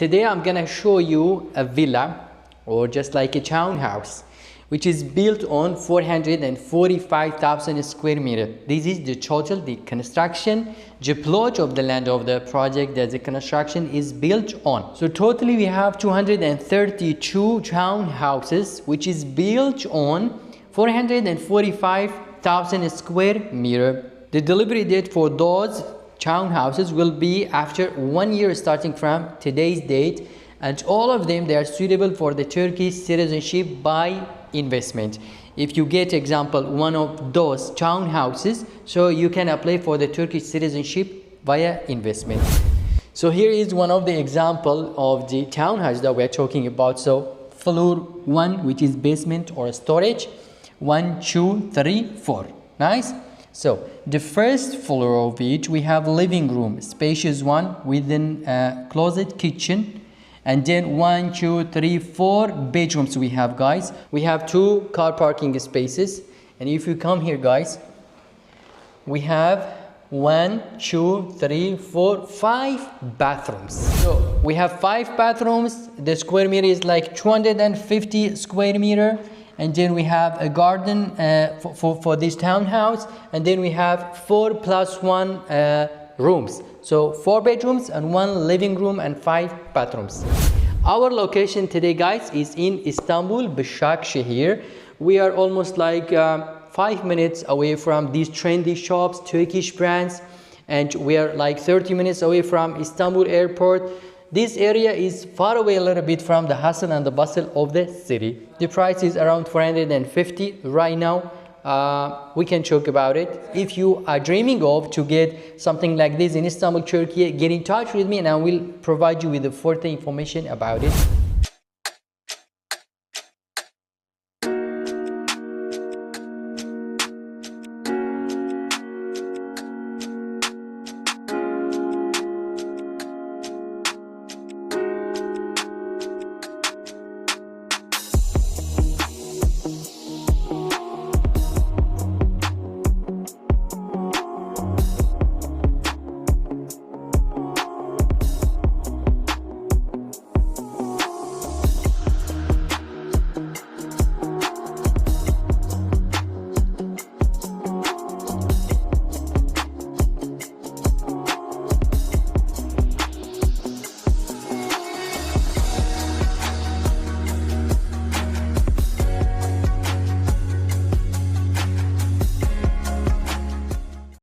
Today I'm gonna show you a villa, or just like a townhouse, which is built on 445,000 square meter. This is the total, the construction, the plot of the land of the project that the construction is built on. So totally we have 232 townhouses, which is built on 445,000 square meter. The delivery date for those townhouses will be after 1 year starting from today's date, and all of them, they are suitable for the Turkish citizenship by investment. If you get example one of those townhouses, so you can apply for the Turkish citizenship via investment. So here is one of the example of the townhouse that we are talking about. So floor 1, which is basement or storage, 1, 2, 3, 4. Nice. So the first floor of it, we have living room, spacious one within a closet, kitchen, and then 1, 2, 3, 4 bedrooms we have, guys. We have 2 car parking spaces, and if you come here, guys, we have 1, 2, 3, 4, 5 bathrooms. So we have 5 bathrooms. The square meter is like 250 square meter. And then we have a garden for this townhouse, and then we have 4 + 1 rooms. So 4 bedrooms and 1 living room and 5 bathrooms. Our location today, guys, is in Istanbul, Başakşehir. We are almost like 5 minutes away from these trendy shops, Turkish brands, and we are like 30 minutes away from Istanbul airport. This area is far away a little bit from the hustle and the bustle of the city. The price is around 450 right now. We can talk about it. If you are dreaming of to get something like this in Istanbul, Turkey, get in touch with me and I will provide you with the further information about it.